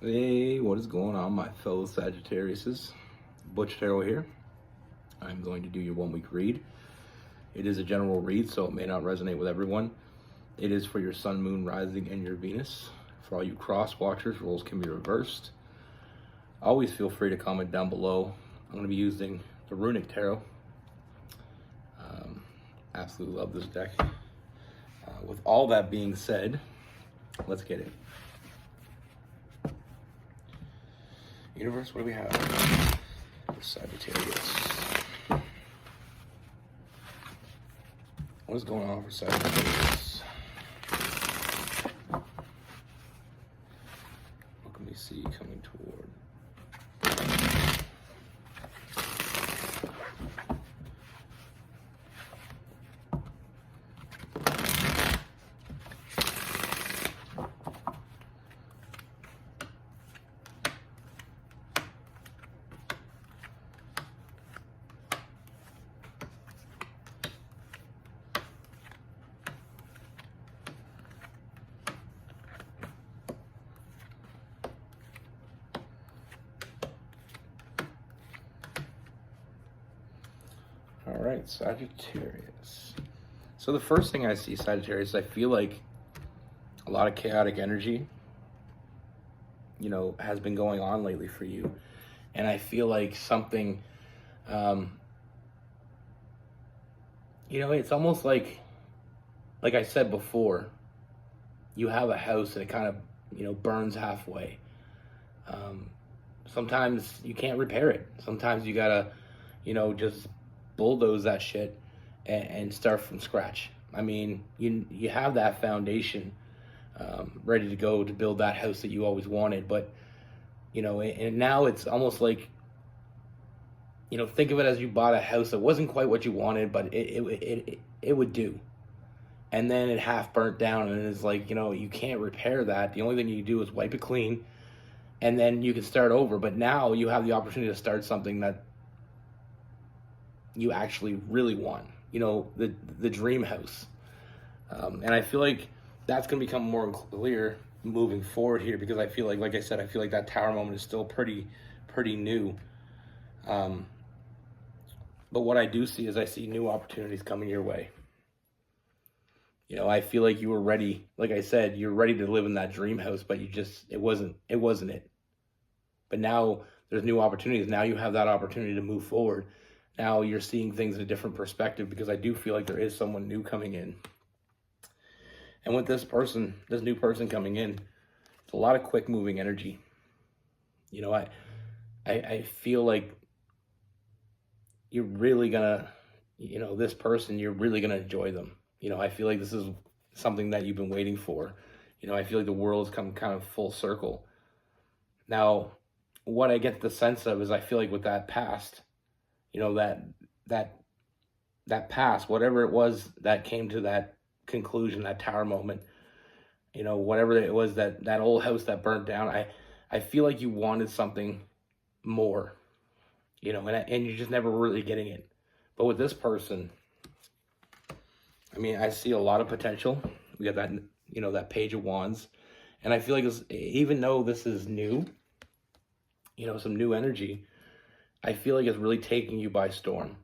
Hey, what is going on, my fellow Sagittariuses? Butch Tarot here. I'm going to do your 1 week read. It is a general read, so it may not resonate with everyone. It is for your sun, moon, rising, and your Venus. For all you cross watchers, roles can be reversed. Always feel free to comment down below. I'm going to be using the Runic Tarot. Absolutely love this deck. With all that being said, let's get it. Universe, what do we have for Sagittarius? What is going on for Sagittarius? What can we see coming toward? All right, Sagittarius. So the first thing I see, Sagittarius, I feel like a lot of chaotic energy, has been going on lately for you. And I feel like something, it's almost like I said before, you have a house and it kind of, burns halfway. Sometimes you can't repair it. Sometimes you gotta, just bulldoze that shit and start from scratch. I mean, you have that foundation ready to go to build that house that you always wanted, but and now it's almost like, think of it as you bought a house that wasn't quite what you wanted, but it would do, and then it half burnt down, and it's like, you can't repair that. The only thing you do is wipe it clean, and then you can start over. But now you have the opportunity to start something that you actually really want, the dream house. And I feel like that's going to become more clear moving forward here, because I feel like I said, I feel like that tower moment is still pretty new. But what I do see is I see new opportunities coming your way. I feel like you were ready. Like I said, you're ready to live in that dream house, but it wasn't it. But now there's new opportunities. Now you have that opportunity to move forward. Now you're seeing things in a different perspective, because I do feel like there is someone new coming in. And with this new person coming in, it's a lot of quick moving energy. I feel like you're really gonna, this person, you're really gonna enjoy them. I feel like this is something that you've been waiting for. I feel like the world's come kind of full circle. Now, what I get the sense of is, I feel like with that past, that past, whatever it was that came to that conclusion, that tower moment, whatever it was, that old house that burnt down, I feel like you wanted something more, and you're just never really getting it. But with this person, I mean, I see a lot of potential. We got that, that Page of Wands, and I feel like even though this is new, some new energy, I feel like it's really taking you by storm.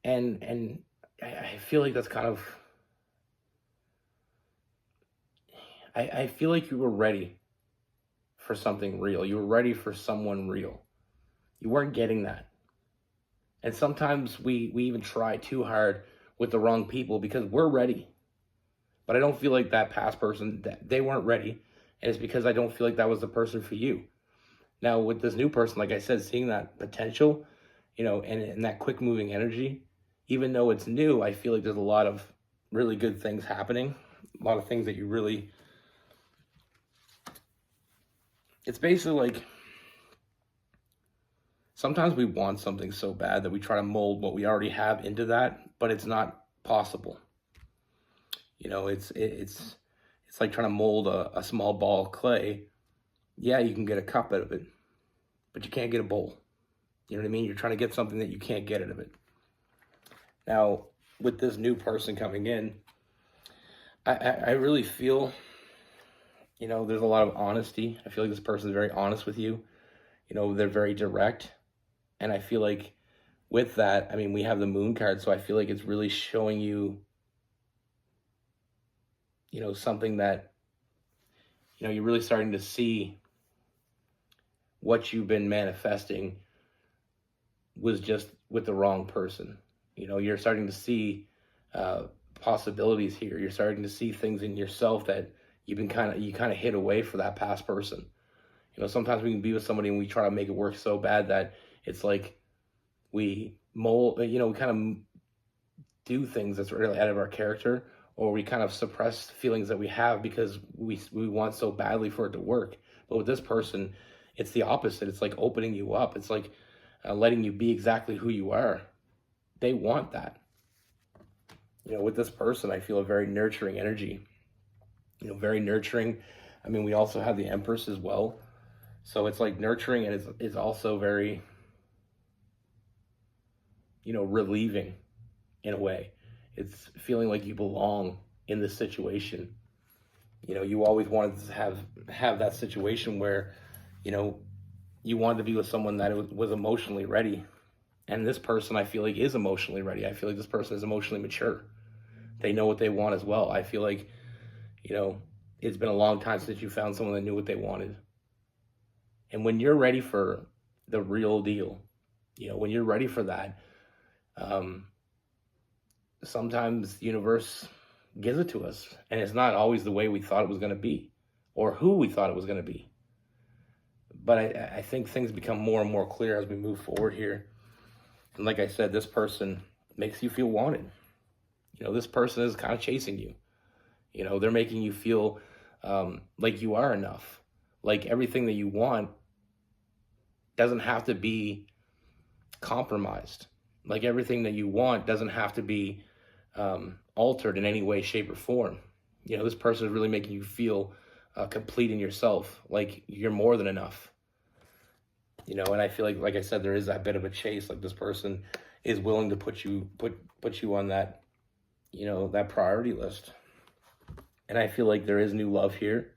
And I feel like that's kind of, I feel like you were ready for something real. You were ready for someone real. You weren't getting that. And sometimes we even try too hard with the wrong people, because we're ready. But I don't feel like that past person, that they weren't ready. And it's because I don't feel like that was the person for you. Now with this new person, like I said, seeing that potential, and that quick moving energy, even though it's new, I feel like there's a lot of really good things happening. A lot of things that you really, it's basically like, sometimes we want something so bad that we try to mold what we already have into that, but it's not possible. It's like trying to mold a small ball of clay. Yeah, you can get a cup out of it, but you can't get a bowl. You know what I mean? You're trying to get something that you can't get out of it. Now, with this new person coming in, I really feel You know, there's a lot of honesty. I feel like this person is very honest with you. You know, they're very direct. And I feel like with that, I mean, we have the moon card, so I feel like it's really showing you, you know, something that, you know, you're really starting to see what you've been manifesting was just with the wrong person. You know, you're starting to see possibilities here. You're starting to see things in yourself that you kind of hid away for that past person. You know, sometimes we can be with somebody and we try to make it work so bad that it's like we mold, you know, we kind of do things that's really out of our character, or we kind of suppress feelings that we have because we want so badly for it to work. But with this person, it's the opposite. It's like opening you up. It's like letting you be exactly who you are. They want that. You know, with this person, I feel a very nurturing energy. You know, very nurturing. I mean, we also have the Empress as well. So it's like nurturing, and it's also very, you know, relieving in a way. It's feeling like you belong in this situation. You know, you always wanted to have that situation where, you know, you wanted to be with someone that was emotionally ready. And this person, I feel like, is emotionally ready. I feel like this person is emotionally mature. They know what they want as well. I feel like, you know, it's been a long time since you found someone that knew what they wanted. And when you're ready for the real deal, you know, when you're ready for that, sometimes the universe gives it to us, and it's not always the way we thought it was going to be or who we thought it was going to be. But I think things become more and more clear as we move forward here. And like I said, this person makes you feel wanted. You know, this person is kind of chasing you. You know, they're making you feel like you are enough. Like everything that you want doesn't have to be compromised. Like everything that you want doesn't have to be altered in any way, shape, or form. You know, this person is really making you feel complete in yourself, like you're more than enough. You know, and I feel like I said, there is that bit of a chase. Like this person is willing to put you on that, you know, that priority list. And I feel like there is new love here,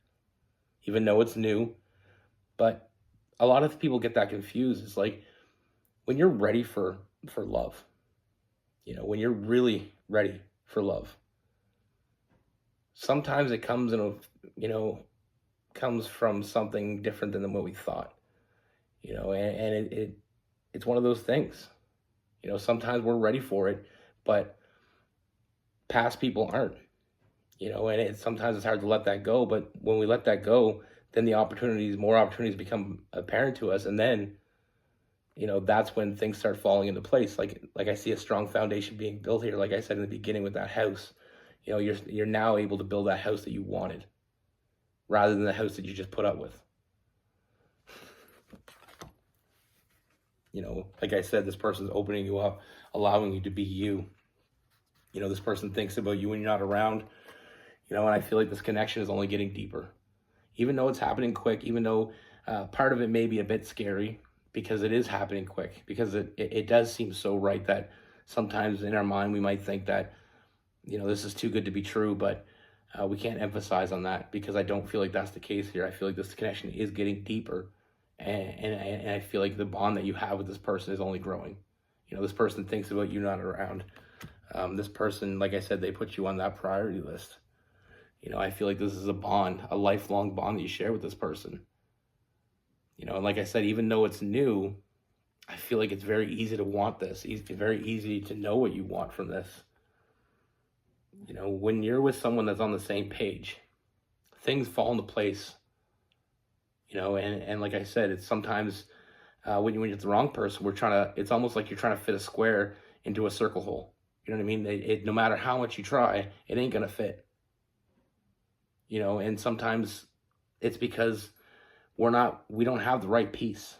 even though it's new. But a lot of people get that confused. It's like when you're ready for love, you know, when you're really ready for love, sometimes it comes in a, you know, comes from something different than what we thought, you know, and it's one of those things. You know, sometimes we're ready for it, but past people aren't, you know, and sometimes it's hard to let that go. But when we let that go, then more opportunities become apparent to us. And then, you know, that's when things start falling into place. Like I see a strong foundation being built here. Like I said in the beginning with that house, you know, you're now able to build that house that you wanted rather than the house that you just put up with. You know, like I said, this person's opening you up, allowing you to be you. You know, this person thinks about you when you're not around, you know, and I feel like this connection is only getting deeper. Even though it's happening quick, even though part of it may be a bit scary because it is happening quick, because it does seem so right that sometimes in our mind we might think that, you know, this is too good to be true, but we can't emphasize on that because I don't feel like that's the case here. I feel like this connection is getting deeper, and I feel like the bond that you have with this person is only growing. You know, this person thinks about you not around. This person, like I said, they put you on that priority list. You know, I feel like this is a bond, a lifelong bond that you share with this person. You know, and like I said, even though it's new, I feel like it's very easy to want this. It's very easy to know what you want from this. You know, when you're with someone that's on the same page, things fall into place. You know, and like I said, it's sometimes when you're the wrong person, it's almost like you're trying to fit a square into a circle hole. You know what I mean? No matter how much you try, it ain't going to fit. You know, and sometimes it's because we don't have the right piece.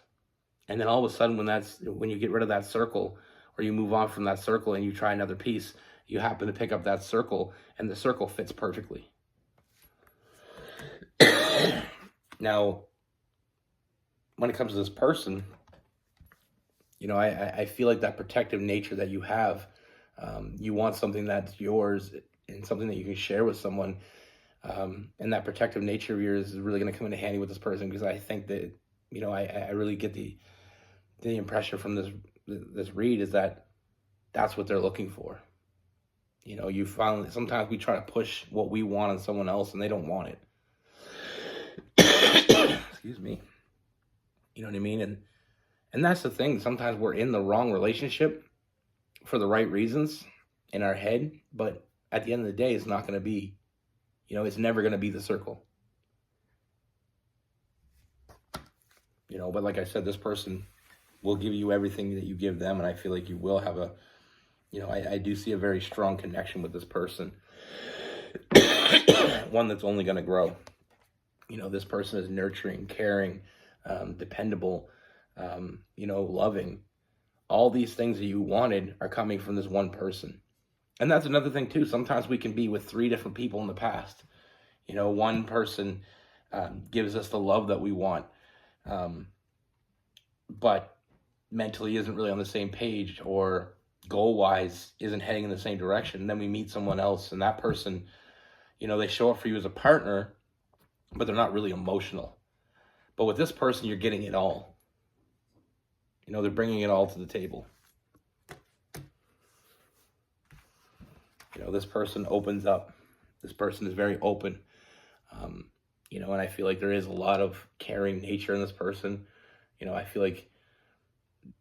And then all of a sudden when you get rid of that circle, or you move on from that circle and you try another piece, you happen to pick up that circle and the circle fits perfectly. Now, when it comes to this person, you know, I feel like that protective nature that you have, you want something that's yours and something that you can share with someone. And that protective nature of yours is really going to come into handy with this person, because I think that, I really get the impression from this read is that that's what they're looking for. You finally, sometimes we try to push what we want on someone else and they don't want it. Excuse me. You know what I mean? And that's the thing. Sometimes we're in the wrong relationship for the right reasons in our head, but at the end of the day, it's not going to be, it's never going to be the circle. But like I said, this person will give you everything that you give them, and I feel like you will have a, I do see a very strong connection with this person. One that's only going to grow. This person is nurturing, caring, dependable, loving. All these things that you wanted are coming from this one person. And that's another thing too. Sometimes we can be with 3 different people in the past. One person gives us the love that we want, but mentally isn't really on the same page, or goal-wise isn't heading in the same direction. And then we meet someone else, and that person, they show up for you as a partner, but they're not really emotional. But with this person, you're getting it all. They're bringing it all to the table. This person opens up. This person is very open. And I feel like there is a lot of caring nature in this person. I feel like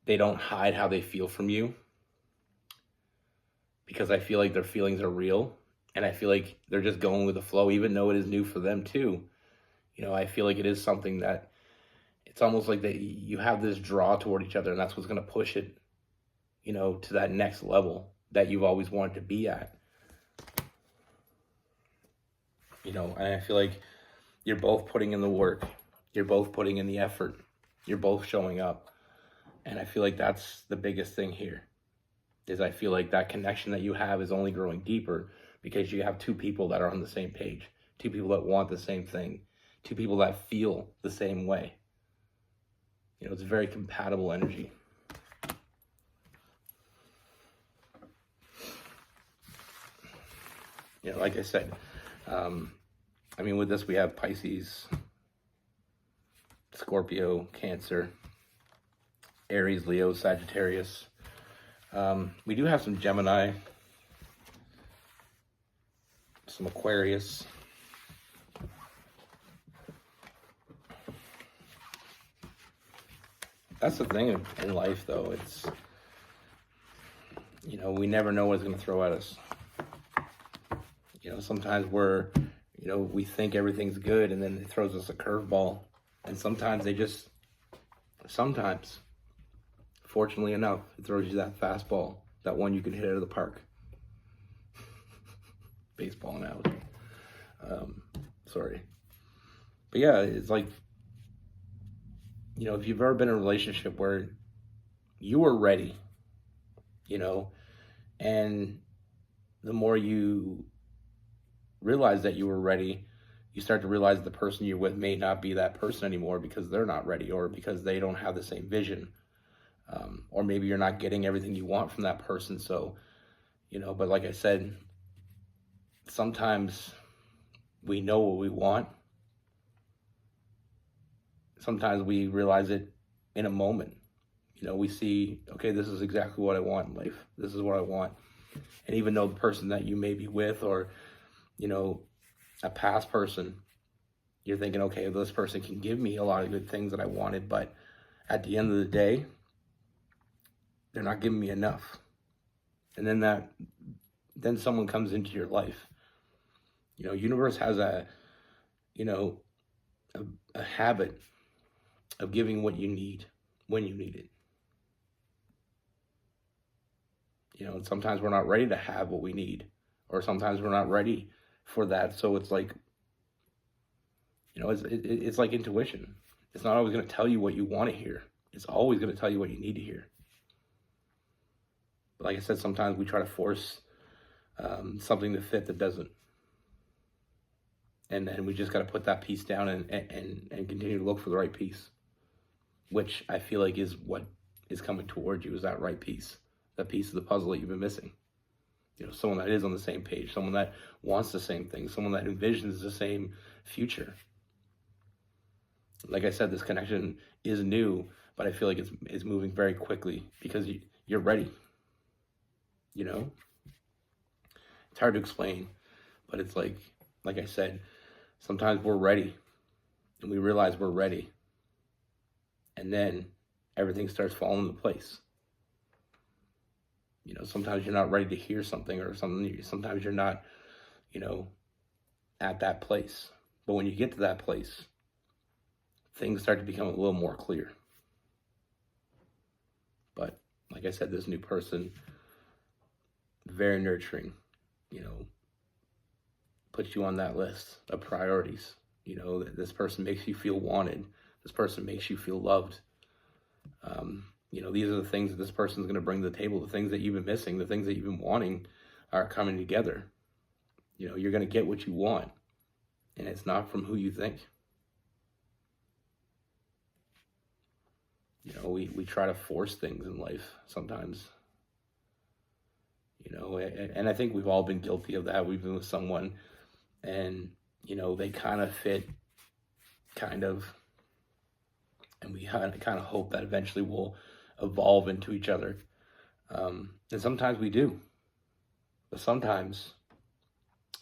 they don't hide how they feel from you, because I feel like their feelings are real, and I feel like they're just going with the flow, even though it is new for them too. I feel like it is something that it's almost like that you have this draw toward each other, and that's what's going to push it, to that next level that you've always wanted to be at. And I feel like you're both putting in the work. You're both putting in the effort. You're both showing up. And I feel like that's the biggest thing here, is I feel like that connection that you have is only growing deeper because you have 2 people that are on the same page, 2 people that want the same thing, 2 people that feel the same way. It's a very compatible energy. Like I said, with this we have Pisces, Scorpio, Cancer, Aries, Leo, Sagittarius. We do have some Gemini, some Aquarius. That's the thing in life, though. It's, we never know what it's going to throw at us. Sometimes we think everything's good, and then it throws us a curveball. And sometimes fortunately enough, it throws you that fastball, that one you can hit out of the park. Baseball analogy. Sorry. But yeah, it's like, if you've ever been in a relationship where you were ready, and the more you realize that you were ready, you start to realize the person you're with may not be that person anymore because they're not ready, or because they don't have the same vision. Or maybe you're not getting everything you want from that person. So, but like I said, sometimes we know what we want. Sometimes we realize it in a moment. We see, okay, this is exactly what I want in life. This is what I want. And even though the person that you may be with, or, a past person, you're thinking, okay, this person can give me a lot of good things that I wanted, but at the end of the day, they're not giving me enough. And then someone comes into your life. Universe has a habit of giving what you need when you need it. And sometimes we're not ready to have what we need, or sometimes we're not ready for that. So it's like, it's like intuition. It's not always going to tell you what you want to hear. It's always going to tell you what you need to hear. But like I said, sometimes we try to force something to fit that doesn't. And then we just got to put that piece down and continue to look for the right piece, which I feel like is what is coming towards you, is that right piece, that piece of the puzzle that you've been missing. someone that is on the same page, someone that wants the same thing, someone that envisions the same future. Like I said, this connection is new, but I feel like it's moving very quickly because you're ready. It's hard to explain, but it's like I said, sometimes we're ready and we realize we're ready, and then everything starts falling into place. Sometimes you're not ready to hear something or something. Sometimes you're not, at that place. But when you get to that place, things start to become a little more clear. But like I said, this new person, very nurturing, puts you on that list of priorities. This person makes you feel wanted. This person makes you feel loved. These are the things that this person's going to bring to the table. The things that you've been missing, the things that you've been wanting are coming together. You're going to get what you want, and it's not from who you think. We try to force things in life sometimes. And I think we've all been guilty of that. We've been with someone and, they kind of fit, and we kind of hope that eventually we'll evolve into each other. And sometimes we do. But sometimes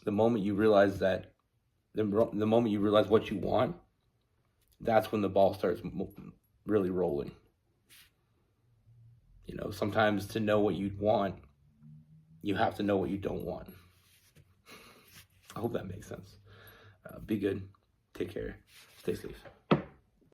the moment you realize that, the moment you realize what you want, that's when the ball starts really rolling. Sometimes to know what you want, you have to know what you don't want. I hope that makes sense. Be good. Take care. Stay safe.